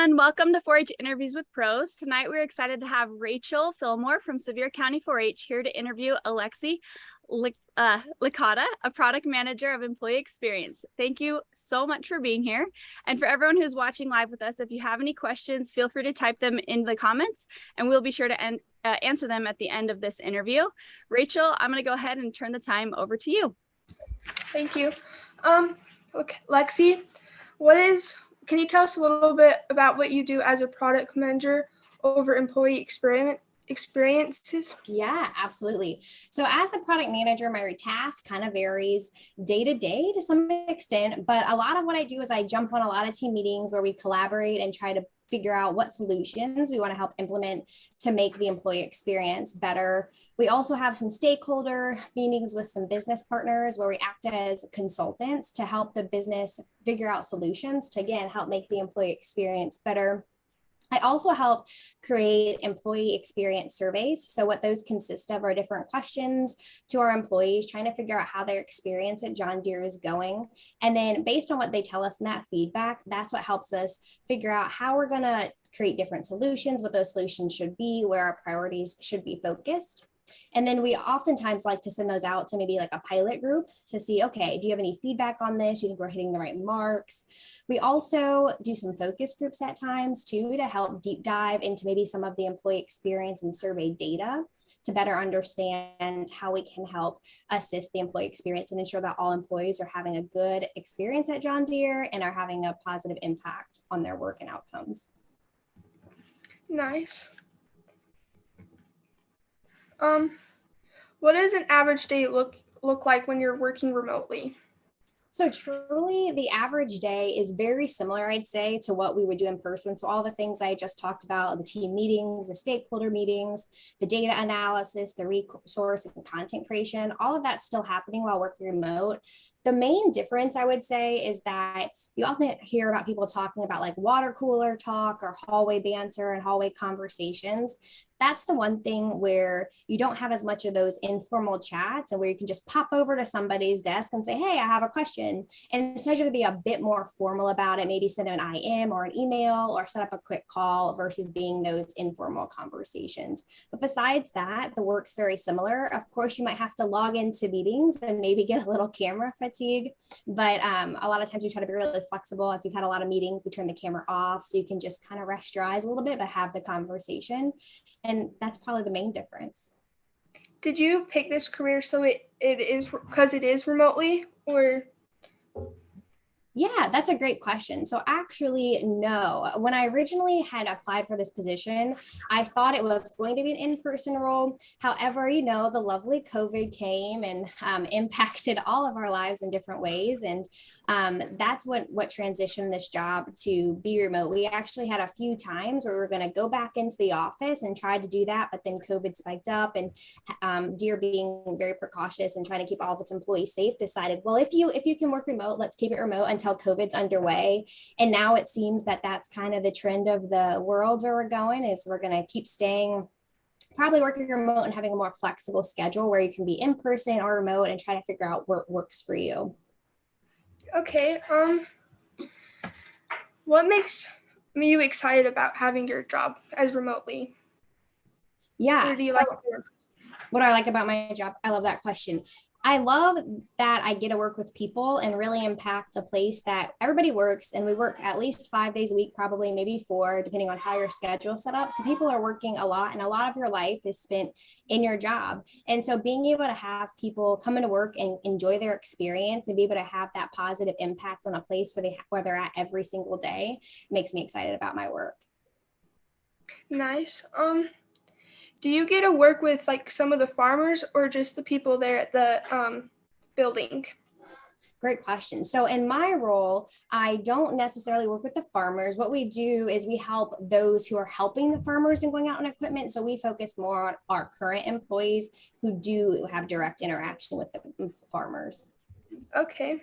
everyone. Welcome to 4-H Interviews with Pros. Tonight, we're excited to have Rachel Fillmore from Sevier County 4-H here to interview Alexi Licata, a product manager of employee experience. Thank you so much for being here. And for everyone who's watching live with us, if you have any questions, feel free to type them in the comments and we'll be sure to answer them at the end of this interview. Rachel, I'm going to go ahead and turn the time over to you. Thank you. Okay, Lexi, can you tell us a little bit about what you do as a product manager over employee experiences? Yeah, absolutely. So as the product manager, my task kind of varies day to day to some extent, but a lot of what I do is I jump on a lot of team meetings where we collaborate and try to figure out what solutions we want to help implement to make the employee experience better. We also have some stakeholder meetings with some business partners where we act as consultants to help the business figure out solutions to, again, help make the employee experience better. I also help create employee experience surveys. So what those consist of are different questions to our employees, trying to figure out how their experience at John Deere is going. And then based on what they tell us in that feedback, that's what helps us figure out how we're going to create different solutions, what those solutions should be, where our priorities should be focused. And then we oftentimes like to send those out to maybe like a pilot group to see, okay, do you have any feedback on this? Do you think we're hitting the right marks? We also do some focus groups at times too, to help deep dive into maybe some of the employee experience and survey data to better understand how we can help assist the employee experience and ensure that all employees are having a good experience at John Deere and are having a positive impact on their work and outcomes. Nice. What does an average day look like when you're working remotely? So truly, the average day is very similar, I'd say, to what we would do in person. So all the things I just talked about, the team meetings, the stakeholder meetings, the data analysis, the resource and content creation, all of that's still happening while working remote. The main difference, I would say, is that you often hear about people talking about like water cooler talk or hallway banter and hallway conversations. That's the one thing where you don't have as much of those informal chats and where you can just pop over to somebody's desk and say, hey, I have a question. And instead of be a bit more formal about it, maybe send an IM or an email or set up a quick call versus being those informal conversations. But besides that, the work's very similar. Of course, you might have to log into meetings and maybe get a little camera fatigue. But a lot of times we try to be really flexible. If you've had a lot of meetings, we turn the camera off so you can just kind of rest your eyes a little bit, but have the conversation. And that's probably the main difference. Did you pick this career so it is because it is remotely, or? Yeah, that's a great question. So actually, no. When I originally had applied for this position, I thought it was going to be an in-person role. However, the lovely COVID came and impacted all of our lives in different ways. And that's what transitioned this job to be remote. We actually had a few times where we were going to go back into the office and try to do that, but then COVID spiked up and Deere, being very precautious and trying to keep all of its employees safe, decided, well, if you can work remote, let's keep it remote until COVID's underway. And now it seems that that's kind of the trend of the world where we're going, is we're going to keep staying probably working remote and having a more flexible schedule where you can be in person or remote and try to figure out what works for you. Okay. What makes you excited about having your job as remotely? Yeah. Or do you like what do I like about my job? I love that question. I love that I get to work with people and really impact a place that everybody works, and we work at least 5 days a week, probably maybe 4, depending on how your schedule is set up. So people are working a lot, and a lot of your life is spent in your job. And so being able to have people come into work and enjoy their experience and be able to have that positive impact on a place where they're at every single day makes me excited about my work. Nice. Do you get to work with like some of the farmers or just the people there at the building? Great question. So in my role, I don't necessarily work with the farmers. What we do is we help those who are helping the farmers and going out on equipment. So we focus more on our current employees who do have direct interaction with the farmers. Okay.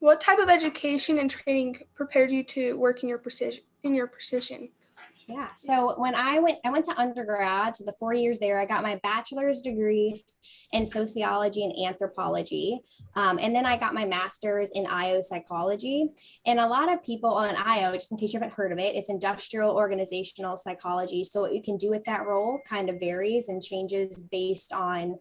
What type of education and training prepared you to work in your position? Yeah. So when I went to undergrad, so the 4 years there, I got my bachelor's degree in sociology and anthropology. And then I got my master's in IO psychology. And a lot of people on IO, just in case you haven't heard of it, it's industrial organizational psychology. So what you can do with that role kind of varies and changes based on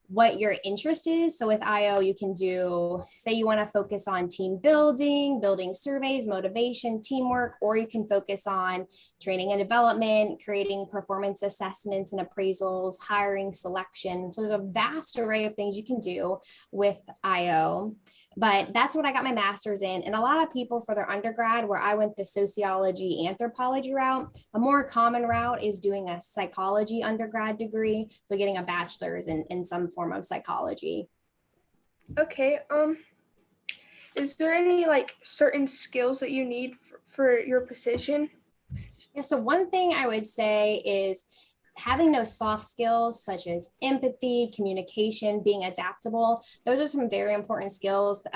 what your interest is. So with IO, you can do, say you want to focus on team building, building surveys, motivation, teamwork, or you can focus on training and development, creating performance assessments and appraisals, hiring, selection. So there's a vast array of things you can do with IO. But that's what I got my master's in. And a lot of people for their undergrad, where I went the sociology, anthropology route, a more common route is doing a psychology undergrad degree. So getting a bachelor's in some form of psychology. Okay. Is there any like certain skills that you need for your position? Yeah, so one thing I would say is having those soft skills such as empathy, communication, being adaptable. Those are some very important skills.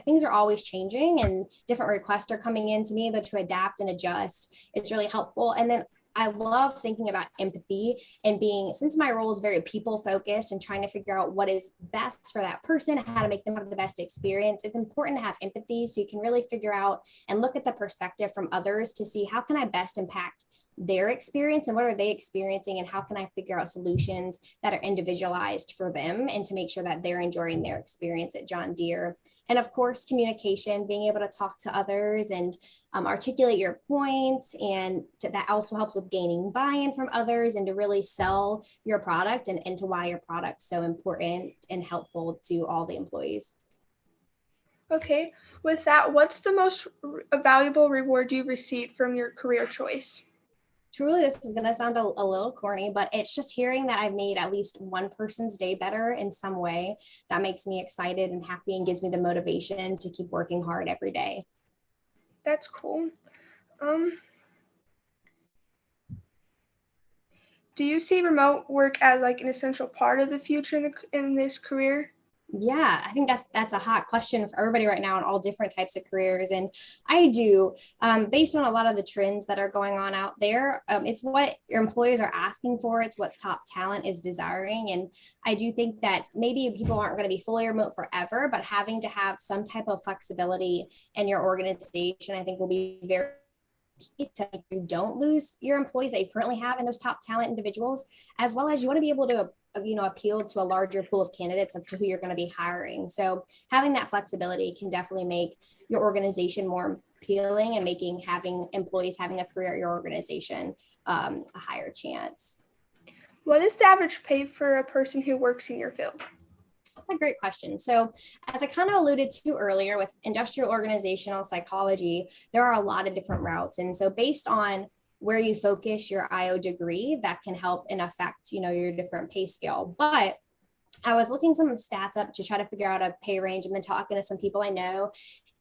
Things are always changing and different requests are coming in to me, but to adapt and adjust, it's really helpful. And then I love thinking about empathy and being, since my role is very people focused and trying to figure out what is best for that person, how to make them have the best experience. It's important to have empathy so you can really figure out and look at the perspective from others to see how can I best impact their experience and what are they experiencing and how can I figure out solutions that are individualized for them and to make sure that they're enjoying their experience at John Deere. And of course, communication, being able to talk to others and articulate your points. And that also helps with gaining buy-in from others and to really sell your product and to why your product's so important and helpful to all the employees. Okay. With that, what's the most valuable reward you received from your career choice? Truly, this is going to sound a little corny, but it's just hearing that I've made at least one person's day better in some way that makes me excited and happy and gives me the motivation to keep working hard every day. That's cool. Do you see remote work as like an essential part of the future in this career? Yeah, I think that's a hot question for everybody right now in all different types of careers. And I do, based on a lot of the trends that are going on out there, it's what your employers are asking for. It's what top talent is desiring. And I do think that maybe people aren't going to be fully remote forever, but having to have some type of flexibility in your organization, I think will be very to you don't lose your employees that you currently have in those top talent individuals, as well as you want to be able to appeal to a larger pool of candidates of to who you're going to be hiring. So having that flexibility can definitely make your organization more appealing and making having employees having a career at your organization a higher chance. What is the average pay for a person who works in your field? That's a great question. So as I kind of alluded to earlier with industrial organizational psychology, there are a lot of different routes. And so based on where you focus your IO degree, that can help and affect, your different pay scale. But I was looking some stats up to try to figure out a pay range and then talking to some people I know.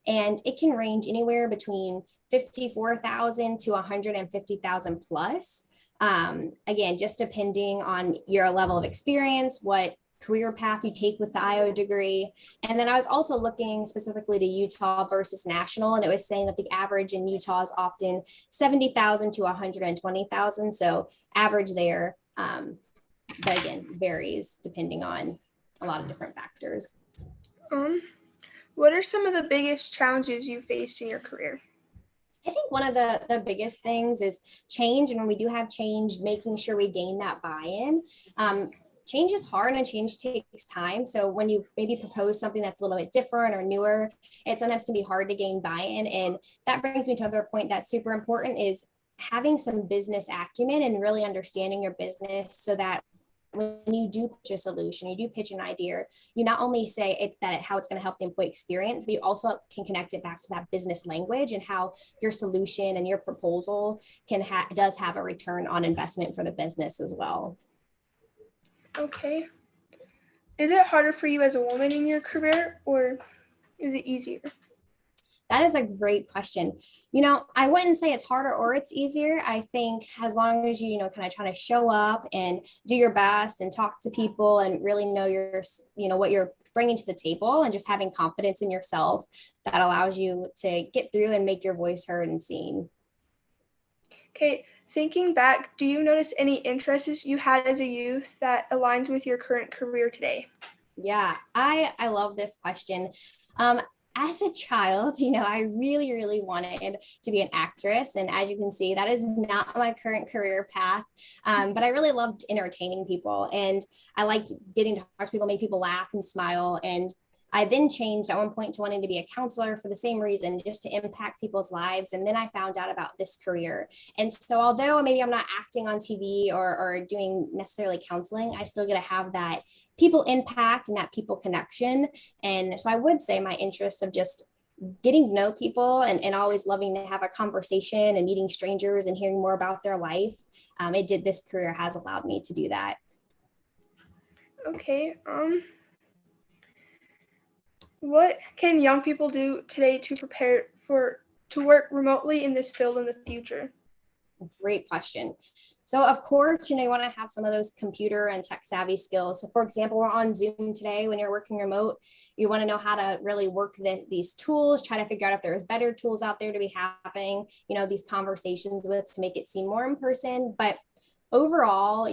And it can range anywhere between 54,000 to 150,000 plus. Again, just depending on your level of experience, what career path you take with the IO degree. And then I was also looking specifically to Utah versus national, and it was saying that the average in Utah is often 70,000 to 120,000. So average there, but again, varies depending on a lot of different factors. What are some of the biggest challenges you faced in your career? I think one of the biggest things is change. And when we do have change, making sure we gain that buy-in. Change is hard and change takes time. So when you maybe propose something that's a little bit different or newer, it sometimes can be hard to gain buy-in. And that brings me to another point that's super important is having some business acumen and really understanding your business so that when you do pitch a solution, you do pitch an idea, you not only say how it's going to help the employee experience, but you also can connect it back to that business language and how your solution and your proposal does have a return on investment for the business as well. Okay. Is it harder for you as a woman in your career or is it easier? That is a great question. I wouldn't say it's harder or it's easier. I think as long as you, kind of try to show up and do your best and talk to people and really know what you're bringing to the table and just having confidence in yourself, that allows you to get through and make your voice heard and seen. Okay, thinking back, do you notice any interests you had as a youth that aligns with your current career today? Yeah, I love this question. Um, as a child, I really wanted to be an actress, and as you can see, that is not my current career path. But I really loved entertaining people, and I liked getting to talk to people, make people laugh and smile. And I then changed at one point to wanting to be a counselor for the same reason, just to impact people's lives. And then I found out about this career. And so, although maybe I'm not acting on TV or doing necessarily counseling, I still get to have that people impact and that people connection. And so I would say my interest of just getting to know people and always loving to have a conversation and meeting strangers and hearing more about their life. This career has allowed me to do that. Okay, what can young people do today to prepare to work remotely in this field in the future? Great question. So of course, you want to have some of those computer and tech savvy skills. So for example, we're on Zoom today. When you're working remote, you want to know how to really work these tools, try to figure out if there's better tools out there to be having, these conversations with to make it seem more in person. But overall,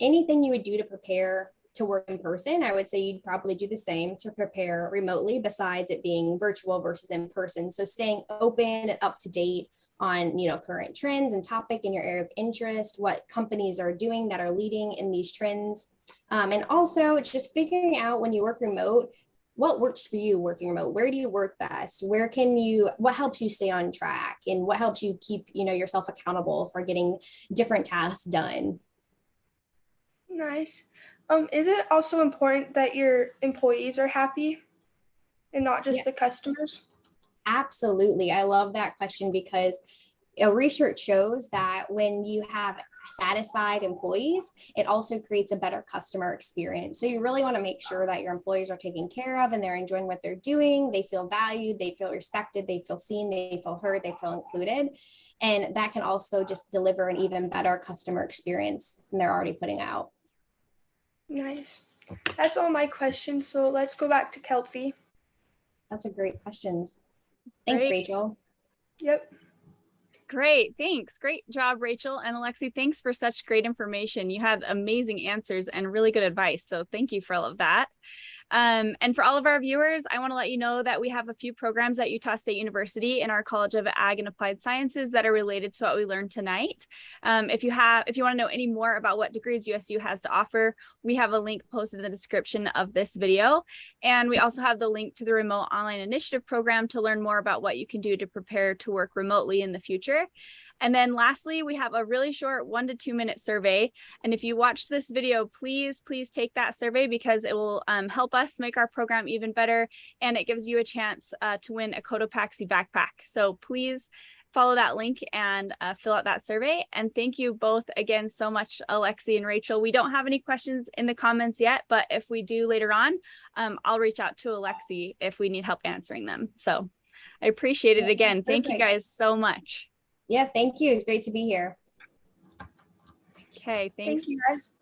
anything you would do to prepare to work in person, I would say you'd probably do the same to prepare remotely, besides it being virtual versus in person. So staying open and up to date on current trends and topic in your area of interest, what companies are doing that are leading in these trends, and also just figuring out when you work remote, what works for you working remote. Where do you work best? What helps you stay on track, and what helps you keep yourself accountable for getting different tasks done. Nice. Is it also important that your employees are happy and not Yeah, just the customers? absolutely. I love that question because research shows that when you have satisfied employees, it also creates a better customer experience. So you really want to make sure that your employees are taken care of and they're enjoying what they're doing. They feel valued, they feel respected, they feel seen, they feel heard, they feel included. And that can also just deliver an even better customer experience than they're already putting out. Nice. That's all my questions. So let's go back to Kelsey. That's a great question. Thanks, Great. Rachel. Yep. Great. Thanks. Great job, Rachel and Alexi. Thanks for such great information. You had amazing answers and really good advice. So thank you for all of that. And for all of our viewers, I want to let you know that we have a few programs at Utah State University in our College of Ag and Applied Sciences that are related to what we learned tonight. If you want to know any more about what degrees USU has to offer, we have a link posted in the description of this video. And we also have the link to the Remote Online Initiative program to learn more about what you can do to prepare to work remotely in the future. And then lastly, we have a really short 1 to 2 minute survey. And if you watch this video, please take that survey because it will help us make our program even better. And it gives you a chance to win a Cotopaxi backpack. So please follow that link and fill out that survey. And thank you both again so much, Alexi and Rachel. We don't have any questions in the comments yet, but if we do later on, I'll reach out to Alexi if we need help answering them. So I appreciate it again. Thank you guys so much. Yeah, thank you. It's great to be here. Okay, thanks. Thank you, guys.